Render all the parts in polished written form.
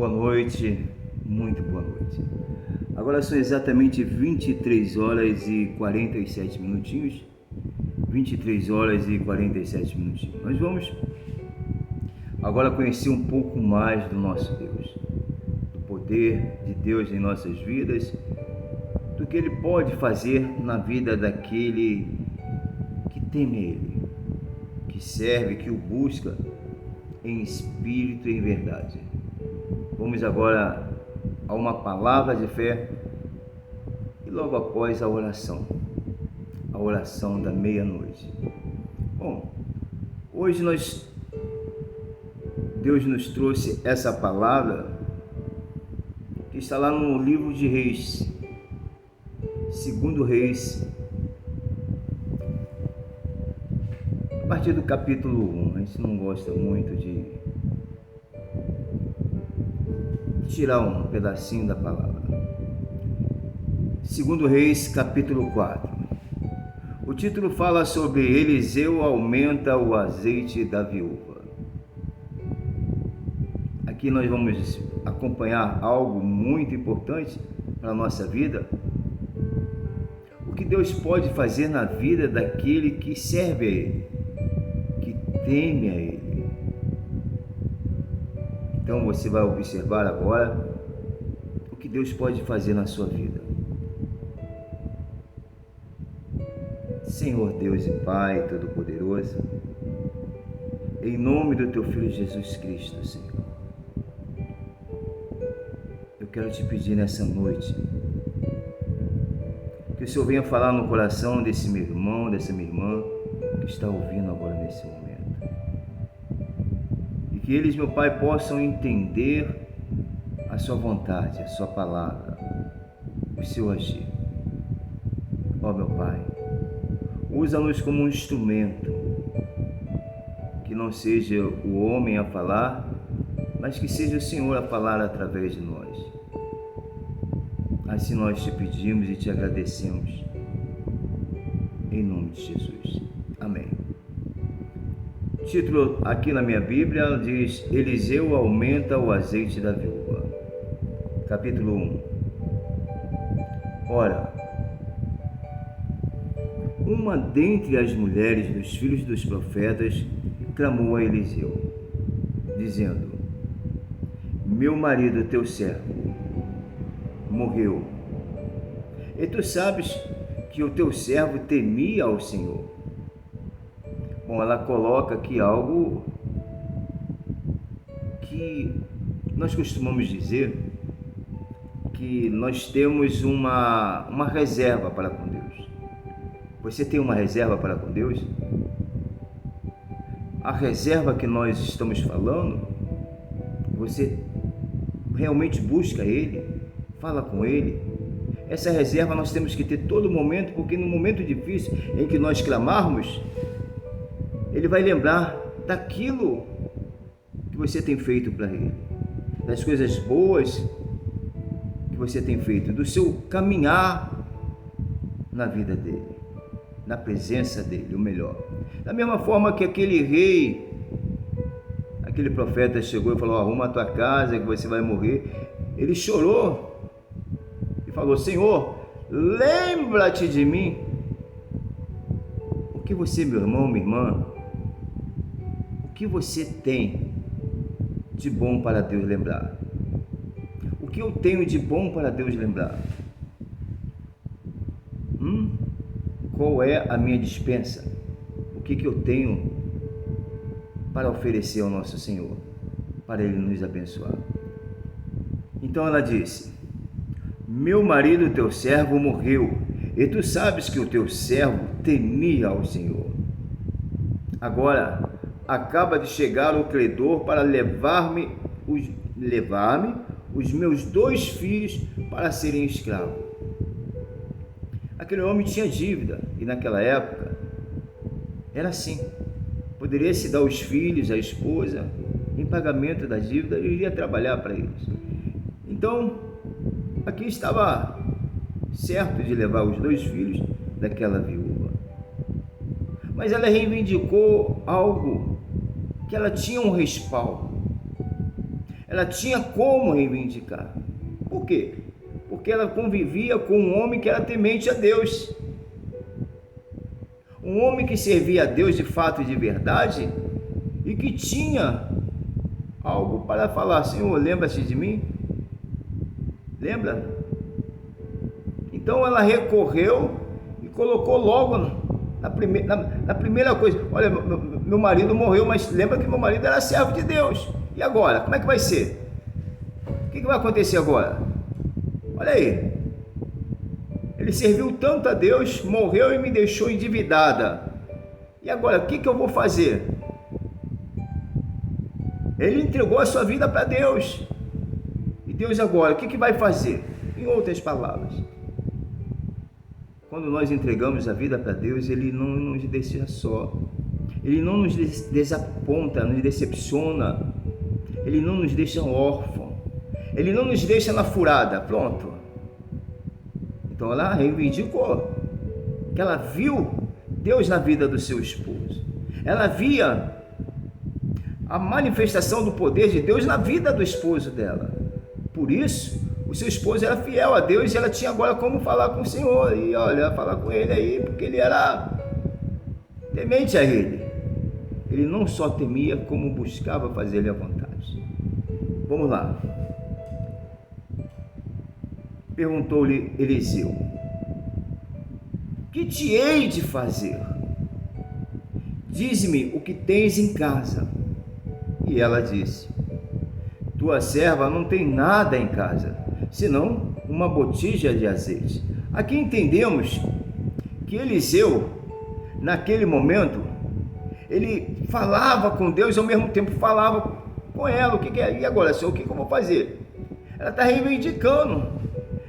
Boa noite, muito boa noite. Agora são exatamente 23 horas e 47 minutinhos. 23 horas e 47 minutinhos. Nós vamos agora conhecer um pouco mais do nosso Deus, do poder de Deus em nossas vidas, do que Ele pode fazer na vida daquele que teme Ele, que serve, que o busca em espírito e em verdade. Vamos agora a uma palavra de fé e logo após a oração da meia-noite. Bom, hoje Deus nos trouxe essa palavra que está lá no livro de Reis, 2 Reis, a partir do capítulo 1. A gente não gosta muito de tirar um pedacinho da palavra. 2 Reis, capítulo 4. O título fala sobre Eliseu aumenta o azeite da viúva. Aqui nós vamos acompanhar algo muito importante para a nossa vida. O que Deus pode fazer na vida daquele que serve a Ele, que teme a Ele. Então você vai observar agora o que Deus pode fazer na sua vida. Senhor Deus e Pai Todo-Poderoso, em nome do Teu Filho Jesus Cristo, Senhor, eu quero te pedir nessa noite que o Senhor venha falar no coração desse meu irmão, dessa minha irmã que está ouvindo agora nesse momento. Que eles, meu Pai, possam entender a sua vontade, a sua palavra, o seu agir. Ó meu Pai, usa-nos como um instrumento, que não seja o homem a falar, mas que seja o Senhor a falar através de nós. Assim nós te pedimos e te agradecemos, em nome de Jesus. Amém. O título aqui na minha Bíblia diz: Eliseu aumenta o azeite da viúva. Capítulo 1. Ora, uma dentre as mulheres dos filhos dos profetas clamou a Eliseu, dizendo: Meu marido, teu servo, morreu. E tu sabes que o teu servo temia ao Senhor. Bom, ela coloca aqui algo que nós costumamos dizer que nós temos uma reserva para com Deus. Você tem uma reserva para com Deus? A reserva que nós estamos falando, você realmente busca Ele, fala com Ele. Essa reserva nós temos que ter todo momento, porque no momento difícil em que nós clamarmos, Ele vai lembrar daquilo que você tem feito para Ele, das coisas boas que você tem feito, do seu caminhar na vida dEle, na presença dEle, o melhor. Da mesma forma que aquele rei, aquele profeta chegou e falou: arruma a tua casa que você vai morrer. Ele chorou e falou: Senhor, lembra-te de mim. O que você, meu irmão, minha irmã, o que você tem de bom para Deus lembrar? O que eu tenho de bom para Deus lembrar? Qual é a minha despensa? O que eu tenho para oferecer ao nosso Senhor, para Ele nos abençoar? Então ela disse: Meu marido, teu servo, morreu, e tu sabes que o teu servo temia ao Senhor. Agora acaba de chegar o credor para levar-me os meus 2 filhos para serem escravos. Aquele homem tinha dívida, e naquela época era assim: poderia se dar os filhos, a esposa, em pagamento da dívida, e iria trabalhar para eles. Então, aqui estava certo de levar os 2 filhos daquela viúva. Mas ela reivindicou algo que ela tinha um respaldo. ela tinha como reivindicar. Por quê? Porque ela convivia com um homem que era temente a Deus. Um homem que servia a Deus de fato e de verdade e que tinha algo para falar. Senhor, lembra-se de mim? Lembra? Então ela recorreu e colocou logo na primeira coisa. Olha, meu marido morreu, mas lembra que meu marido era servo de Deus. E agora? Como é que vai ser? O que vai acontecer agora? Olha aí. Ele serviu tanto a Deus, morreu e me deixou endividada. E agora, o que eu vou fazer? Ele entregou a sua vida para Deus. E Deus agora, o que vai fazer? Em outras palavras, quando nós entregamos a vida para Deus, Ele não nos deixa só. Ele não nos desaponta, nos decepciona. Ele não nos deixa órfão. Ele não nos deixa na furada. Pronto. Então ela reivindicou que ela viu Deus na vida do seu esposo. Ela via a manifestação do poder de Deus na vida do esposo dela. Por isso, o seu esposo era fiel a Deus e ela tinha agora como falar com o Senhor. E olha, falar com ele aí, porque ele era temente a ele. Ele não só temia, como buscava fazer-lhe a vontade. Vamos lá. Perguntou-lhe Eliseu: que te hei de fazer? Dize-me o que tens em casa. E ela disse: tua serva não tem nada em casa, senão uma botija de azeite. Aqui entendemos que Eliseu, naquele momento, ele falava com Deus e ao mesmo tempo falava com ela. O que é? E agora, Senhor, o que eu vou fazer? Ela está reivindicando.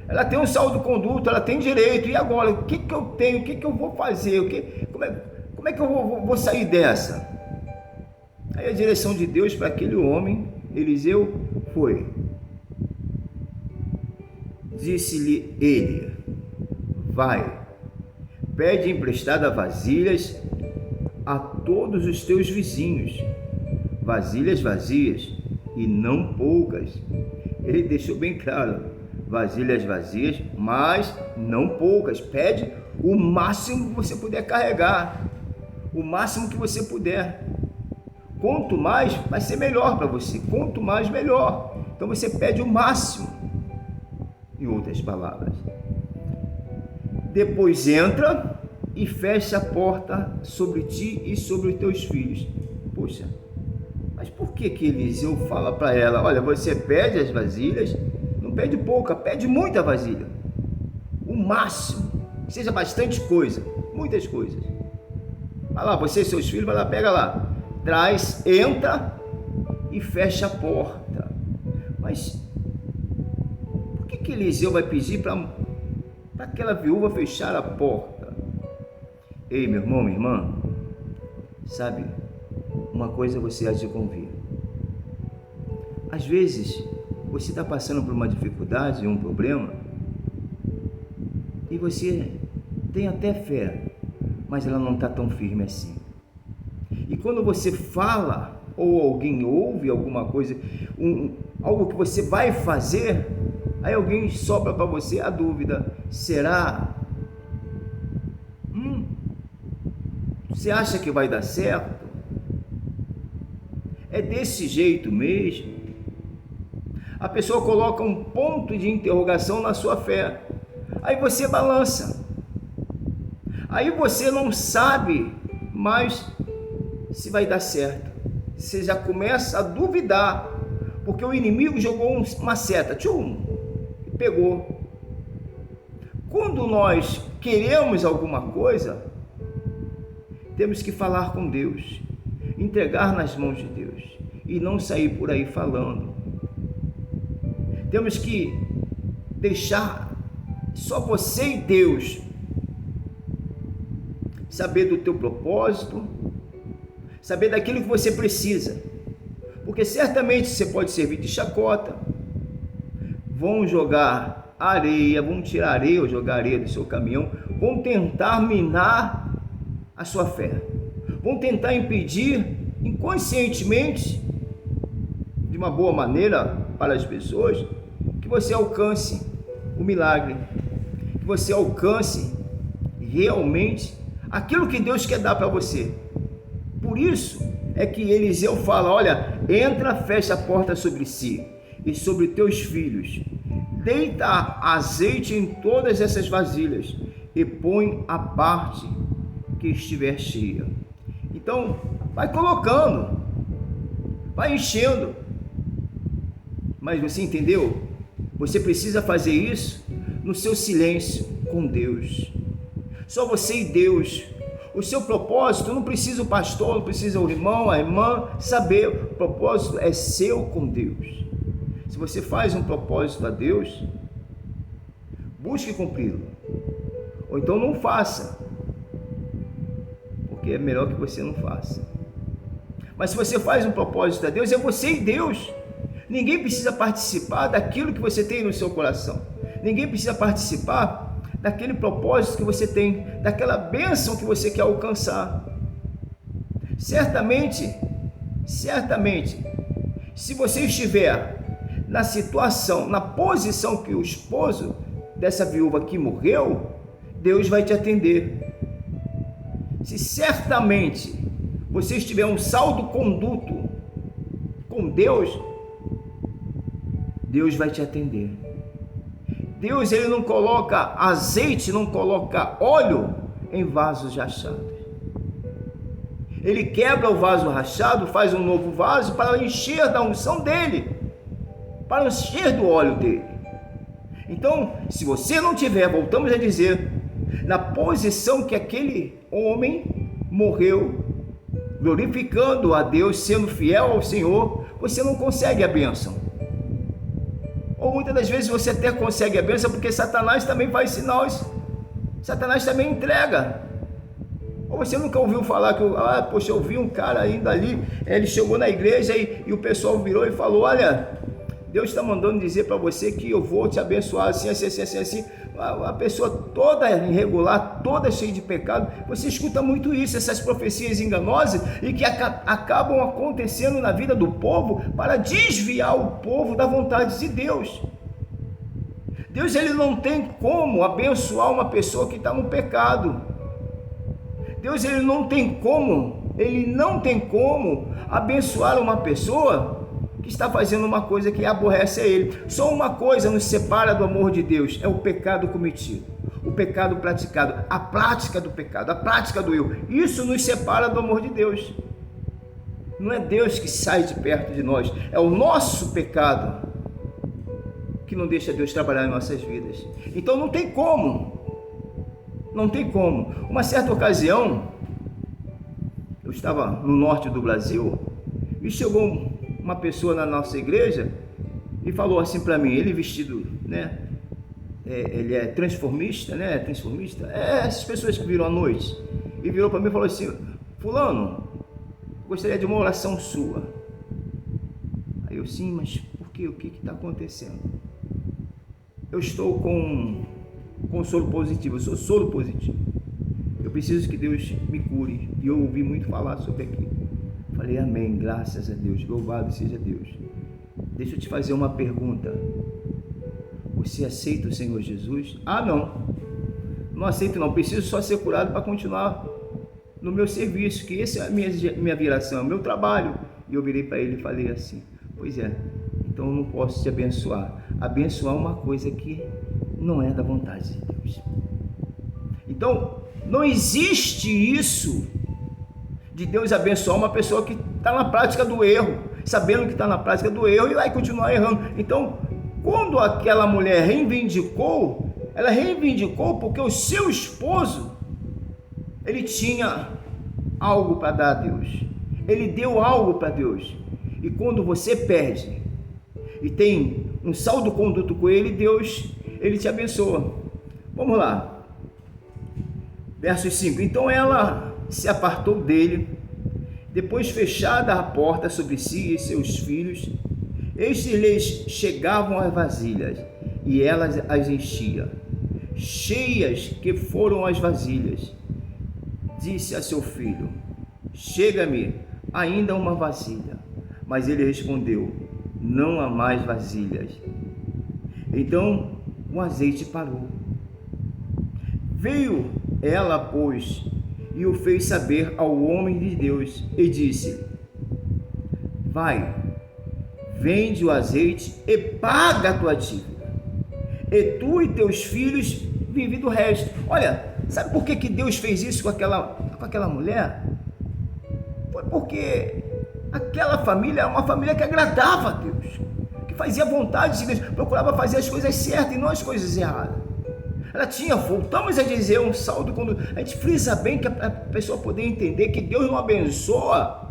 Ela tem um saldo-conduto, ela tem direito. E agora, o que eu tenho? O que eu vou fazer? Como é que eu vou sair dessa? Aí a direção de Deus para aquele homem, Eliseu, foi: disse-lhe ele, vai, pede emprestada vasilhas a todos os teus vizinhos, vasilhas vazias e não poucas. Ele deixou bem claro: vasilhas vazias, mas não poucas. Pede o máximo que você puder carregar, o máximo que você puder. Quanto mais, vai ser melhor para você. Quanto mais, melhor. Então você pede o máximo. Em outras palavras, depois entra e fecha a porta sobre ti e sobre os teus filhos. Poxa, mas por que Eliseu fala para ela: olha, você pede as vasilhas, não pede pouca, pede muita vasilha, o máximo, que seja bastante coisa, muitas coisas. Vai lá, você e seus filhos, vai lá, pega lá, traz, entra e fecha a porta. Mas por que Eliseu vai pedir para aquela viúva fechar a porta? Ei, meu irmão, minha irmã, sabe, uma coisa você há de convir. Às vezes, você está passando por uma dificuldade, um problema, e você tem até fé, mas ela não está tão firme assim. E quando você fala, ou alguém ouve alguma coisa, algo que você vai fazer, aí alguém sopra para você a dúvida: será? Você acha que vai dar certo? É desse jeito mesmo? A pessoa coloca um ponto de interrogação na sua fé. Aí você balança. Aí você não sabe mais se vai dar certo. Você já começa a duvidar, porque o inimigo jogou uma seta, e pegou. Quando nós queremos alguma coisa, temos que falar com Deus, entregar nas mãos de Deus e não sair por aí falando. Temos que deixar só você e Deus saber do teu propósito, saber daquilo que você precisa, porque certamente você pode servir de chacota. Vão jogar areia, vão tirar areia ou jogar areia do seu caminhão, vão tentar minar a sua fé, vão tentar impedir inconscientemente de uma boa maneira para as pessoas, que você alcance o milagre, que você alcance realmente aquilo que Deus quer dar para você. Por isso é que Eliseu fala: olha, entra, fecha a porta sobre si e sobre teus filhos, deita azeite em todas essas vasilhas e põe a parte que estiver cheia. Então, vai colocando, vai enchendo. Mas você entendeu? Você precisa fazer isso no seu silêncio com Deus. Só você e Deus. O seu propósito não precisa o pastor, não precisa o irmão, a irmã saber. O propósito é seu com Deus. Se você faz um propósito a Deus, busque cumpri-lo. Ou então não faça, porque é melhor que você não faça. Mas se você faz um propósito a Deus, é você e Deus. Ninguém precisa participar daquilo que você tem no seu coração. Ninguém precisa participar daquele propósito que você tem, daquela bênção que você quer alcançar. Certamente, se você estiver na situação, na posição que o esposo dessa viúva que morreu, Deus vai te atender. Se certamente você estiver um saldo-conduto com Deus, Deus vai te atender. Deus, ele não coloca azeite, não coloca óleo em vasos rachados. Ele quebra o vaso rachado, faz um novo vaso para encher da unção dele, para encher do óleo dele. Então, se você não tiver, voltamos a dizer, na posição que aquele homem morreu, glorificando a Deus, sendo fiel ao Senhor, você não consegue a bênção. Ou muitas das vezes você até consegue a bênção, porque Satanás também faz sinais, Satanás também entrega. Ou você nunca ouviu falar que, eu vi um cara indo ali, ele chegou na igreja e o pessoal virou e falou: olha, Deus está mandando dizer para você que eu vou te abençoar assim. A pessoa toda irregular, toda cheia de pecado. Você escuta muito isso, essas profecias enganosas e que acabam acontecendo na vida do povo para desviar o povo da vontade de Deus. Deus, ele não tem como abençoar uma pessoa que está no pecado. Deus, ele não tem como abençoar uma pessoa que está fazendo uma coisa que aborrece a ele. Só uma coisa nos separa do amor de Deus: é o pecado cometido, o pecado praticado, a prática do pecado, a prática do erro. Isso nos separa do amor de Deus. Não é Deus que sai de perto de nós, é o nosso pecado que não deixa Deus trabalhar em nossas vidas. Então não tem como. Uma certa ocasião, eu estava no norte do Brasil e chegou uma pessoa na nossa igreja e falou assim para mim, ele vestido, né? Ele é transformista, né? Essas pessoas que viram à noite. E virou para mim e falou assim: fulano, gostaria de uma oração sua. Aí eu, sim, mas por quê? O que está acontecendo? Eu estou com soro positivo, eu sou soro positivo. Eu preciso que Deus me cure. E eu ouvi muito falar sobre aquilo. Falei: amém, graças a Deus, louvado seja Deus. Deixa eu te fazer uma pergunta. Você aceita o Senhor Jesus? Não aceito não, preciso só ser curado para continuar no meu serviço, que essa é a minha viração, é o meu trabalho. E eu virei para ele e falei assim: pois é, então eu não posso te abençoar. Abençoar uma coisa que não é da vontade de Deus. Então, não existe isso de Deus abençoar uma pessoa que está na prática do erro, sabendo que está na prática do erro e vai continuar errando. Então, quando aquela mulher reivindicou, ela reivindicou porque o seu esposo, ele tinha algo para dar a Deus, ele deu algo para Deus. E quando você perde e tem um saldo-conduto com ele, Deus, ele te abençoa. Vamos lá, verso 5. Então ela se apartou dele, depois fechada a porta sobre si e seus filhos, estes lhes chegavam as vasilhas, e elas as enchia. Cheias que foram as vasilhas, disse a seu filho: chega-me ainda uma vasilha. Mas ele respondeu: não há mais vasilhas. Então o azeite parou. Veio ela, pois, e o fez saber ao homem de Deus, e disse: vai, vende o azeite e paga a tua dívida, e tu e teus filhos vivem do resto. Olha, sabe por que Deus fez isso com aquela mulher? Foi porque aquela família é uma família que agradava a Deus, que fazia vontade de Deus, procurava fazer as coisas certas e não as coisas erradas. Ela tinha, voltamos a dizer, um saldo. Quando a gente frisa bem, que a pessoa poder entender que Deus não abençoa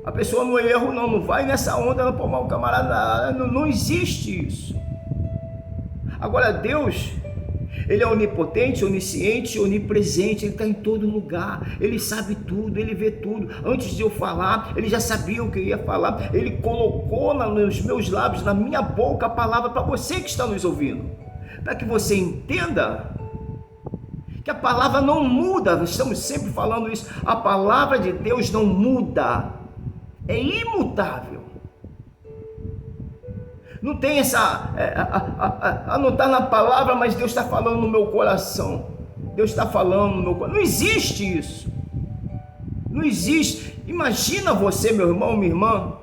a pessoa no erro, não vai nessa onda, não pôr mal o camarada, não existe isso. Agora Deus, Ele é onipotente, onisciente, onipresente, Ele está em todo lugar, Ele sabe tudo, Ele vê tudo. Antes de eu falar, Ele já sabia o que eu ia falar, Ele colocou nos meus lábios, na minha boca, a palavra para você que está nos ouvindo, para que você entenda que a palavra não muda. Estamos sempre falando isso, a palavra de Deus não muda, é imutável. Não tem essa, não está na palavra, mas Deus está falando no meu coração. Deus está falando no meu coração. Não existe isso. Não existe. Imagina você, meu irmão, minha irmã,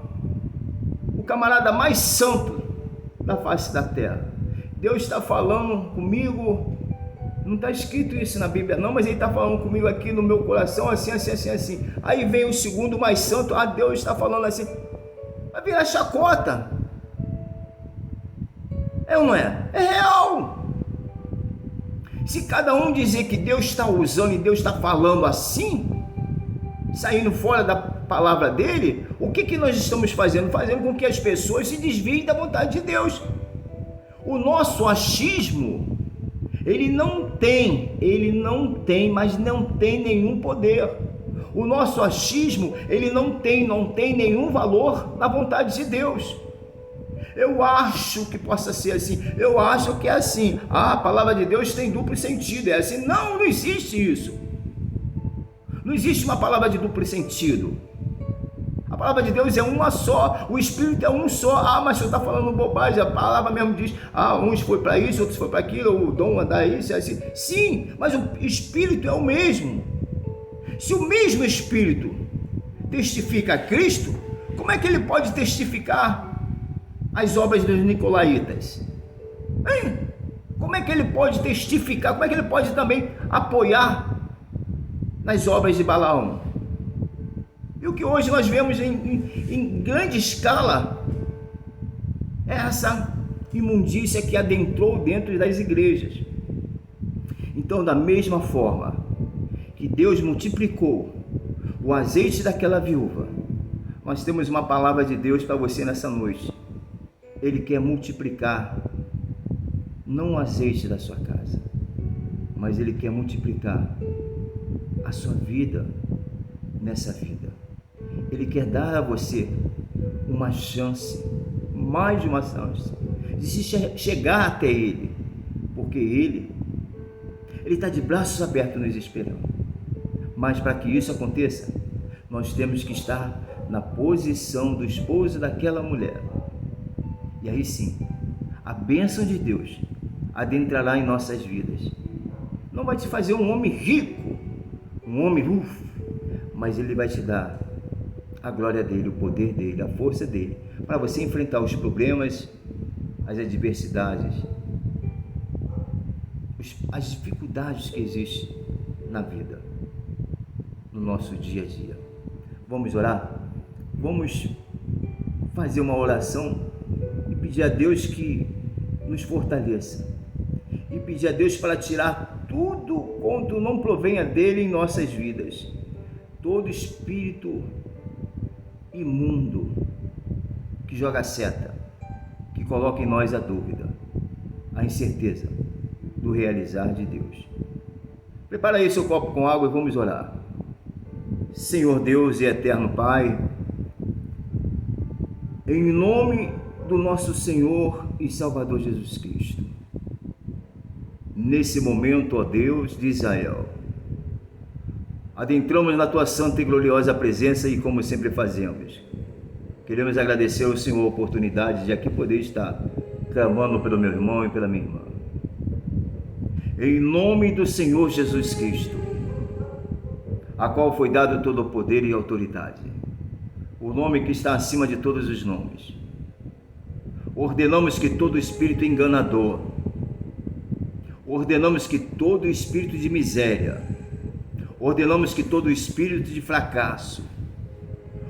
o camarada mais santo da face da terra. Deus está falando comigo. Não está escrito isso na Bíblia não, mas Ele está falando comigo aqui no meu coração, assim, assim, assim, assim. Aí vem o segundo mais santo. Deus está falando assim. Vai virar chacota. É ou não é? É real. Se cada um dizer que Deus está usando e Deus está falando assim, saindo fora da palavra dele, o que nós estamos fazendo? Fazendo com que as pessoas se desviem da vontade de Deus. O nosso achismo, ele não tem, mas não tem nenhum poder. O nosso achismo, ele não tem nenhum valor na vontade de Deus. Eu acho que possa ser assim, eu acho que é assim. A palavra de Deus tem duplo sentido, é assim. Não existe isso. Não existe uma palavra de duplo sentido. A palavra de Deus é uma só, o Espírito é um só. Mas o senhor está falando bobagem, a palavra mesmo diz, uns foi para isso, outros foi para aquilo, o dom andar isso, é assim. Sim, mas o Espírito é o mesmo. Se o mesmo Espírito testifica a Cristo, como é que ele pode testificar as obras dos nicolaítas? Hein? Como é que ele pode testificar? Como é que ele pode também apoiar nas obras de Balaão? E o que hoje nós vemos em grande escala é essa imundícia que adentrou dentro das igrejas. Então, da mesma forma que Deus multiplicou o azeite daquela viúva, nós temos uma palavra de Deus para você nessa noite. Ele quer multiplicar não o azeite da sua casa, mas Ele quer multiplicar a sua vida nessa vida. Ele quer dar a você uma chance, mais de uma chance, de se chegar até Ele, porque Ele está de braços abertos nos esperando. Mas para que isso aconteça, nós temos que estar na posição do esposo daquela mulher. E aí sim, a bênção de Deus adentrará em nossas vidas. Não vai te fazer um homem rico, um homem mas Ele vai te dar a glória dEle, o poder dEle, a força dEle, para você enfrentar os problemas, as adversidades, as dificuldades que existem na vida, no nosso dia a dia. Vamos orar? Vamos fazer uma oração e pedir a Deus que nos fortaleça, e pedir a Deus para tirar tudo quanto não provenha dele em nossas vidas, todo espírito imundo que joga seta, que coloca em nós a dúvida, a incerteza do realizar de Deus. Prepara aí seu copo com água e vamos orar. Senhor Deus e eterno Pai, em nome do nosso Senhor e Salvador Jesus Cristo, nesse momento, ó Deus de Israel, adentramos na Tua santa e gloriosa presença e como sempre fazemos, Queremos agradecer ao Senhor a oportunidade de aqui poder estar clamando pelo meu irmão e pela minha irmã. Em nome do Senhor Jesus Cristo, a qual foi dado todo o poder e autoridade, o nome que está acima de todos os nomes, ordenamos que todo espírito enganador, ordenamos que todo espírito de miséria, ordenamos que todo espírito de fracasso,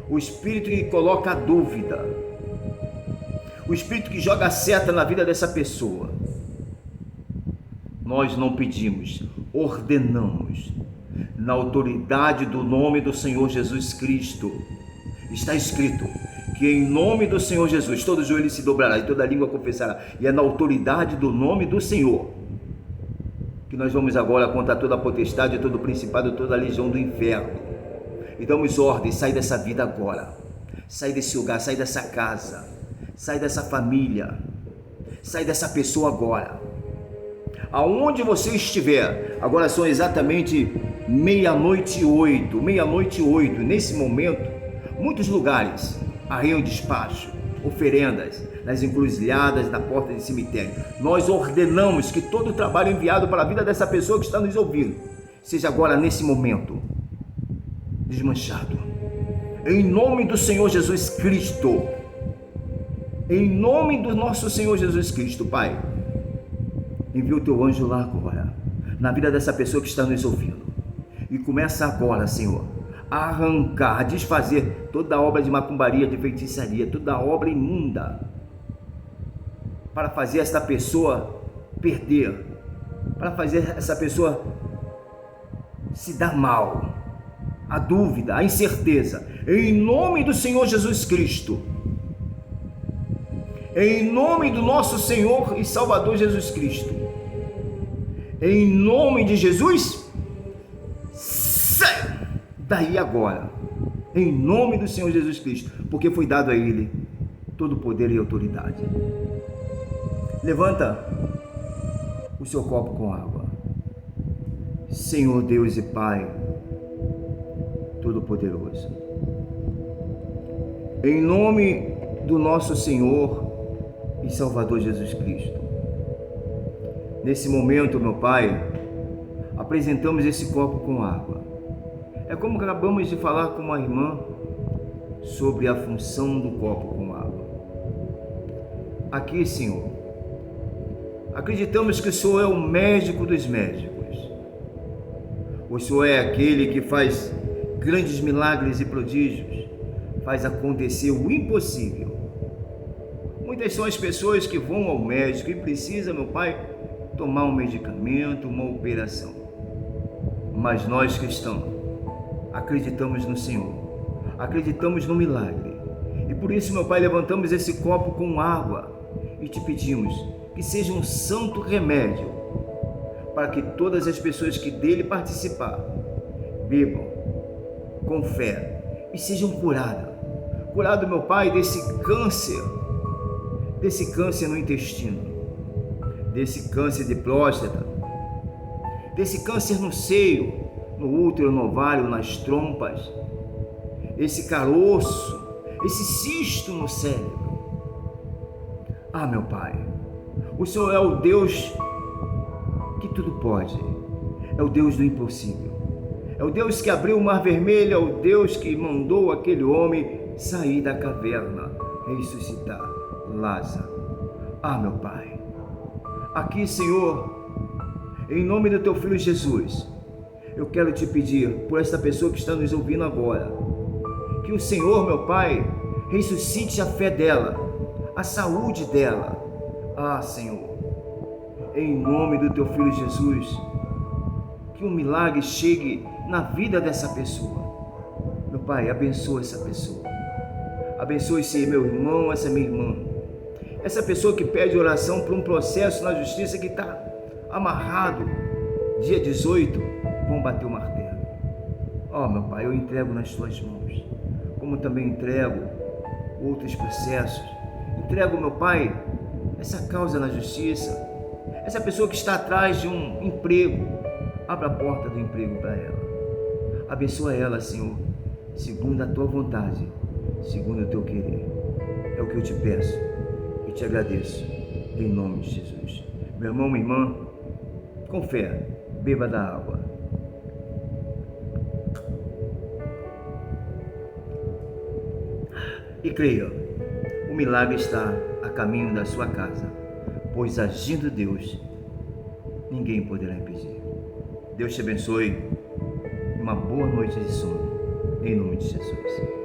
o espírito que coloca a dúvida, o espírito que joga a seta na vida dessa pessoa, nós não pedimos, ordenamos, na autoridade do nome do Senhor Jesus Cristo. Está escrito que em nome do Senhor Jesus todo joelho se dobrará e toda língua confessará, e é na autoridade do nome do Senhor que nós vamos agora contra toda a potestade, todo o principado, toda a legião do inferno, e damos ordem: sai dessa vida agora, sai desse lugar, sai dessa casa, sai dessa família, sai dessa pessoa agora, aonde você estiver. Agora são exatamente meia-noite e 8, nesse momento, muitos lugares arreiam despacho, oferendas nas encruzilhadas, na porta de cemitério. Nós ordenamos que todo o trabalho enviado para a vida dessa pessoa que está nos ouvindo seja agora, nesse momento, desmanchado. Em nome do Senhor Jesus Cristo, em nome do nosso Senhor Jesus Cristo, Pai, envia o teu anjo lá agora, na vida dessa pessoa que está nos ouvindo, e começa agora, Senhor, a arrancar, a desfazer toda obra de macumbaria, de feitiçaria, toda obra imunda, para fazer esta pessoa perder, para fazer essa pessoa se dar mal, a dúvida, a incerteza. Em nome do Senhor Jesus Cristo, em nome do nosso Senhor e Salvador Jesus Cristo, em nome de Jesus, sai daí agora, em nome do Senhor Jesus Cristo, porque foi dado a Ele todo o poder e autoridade. Levanta o seu copo com água. Senhor Deus e Pai Todo-Poderoso, em nome do nosso Senhor e Salvador Jesus Cristo, nesse momento, meu Pai, apresentamos esse copo com água. É como acabamos de falar com uma irmã sobre a função do copo com água. Aqui, Senhor, acreditamos que o Senhor é o médico dos médicos. O Senhor é aquele que faz grandes milagres e prodígios, faz acontecer o impossível. Muitas são as pessoas que vão ao médico e precisam, meu Pai, tomar um medicamento, uma operação. Mas nós cristãos acreditamos no Senhor, acreditamos no milagre, e por isso, meu Pai, levantamos esse copo com água e te pedimos que seja um santo remédio para que todas as pessoas que dele participar bebam com fé e sejam curadas, meu Pai, desse câncer no intestino, desse câncer de próstata, desse câncer no seio, no útero, no ovário, nas trompas, esse caroço, esse cisto no cérebro. Ah, meu Pai, o Senhor é o Deus que tudo pode, é o Deus do impossível, é o Deus que abriu o mar vermelho, é o Deus que mandou aquele homem sair da caverna, ressuscitar Lázaro. Ah, meu Pai, aqui, Senhor, em nome do teu Filho Jesus, eu quero te pedir por esta pessoa que está nos ouvindo agora, que o Senhor, meu Pai, ressuscite a fé dela, a saúde dela. Ah, Senhor, em nome do teu Filho Jesus, que um milagre chegue na vida dessa pessoa. Meu Pai, abençoa essa pessoa, abençoa esse meu irmão, essa minha irmã, essa pessoa que pede oração por um processo na justiça que está amarrado. Dia 18, vão bater o martelo. Ó, meu Pai, eu entrego nas tuas mãos, como também entrego outros processos. Entrego, meu Pai, essa causa na justiça, essa pessoa que está atrás de um emprego. Abra a porta do emprego para ela, abençoa ela, Senhor, segundo a tua vontade, segundo o teu querer. É o que eu te peço e te agradeço, em nome de Jesus. Meu irmão, minha irmã, com fé, beba da água. E creia, o milagre está a caminho da sua casa, pois agindo Deus, ninguém poderá impedir. Deus te abençoe. Uma boa noite de sono, em nome de Jesus.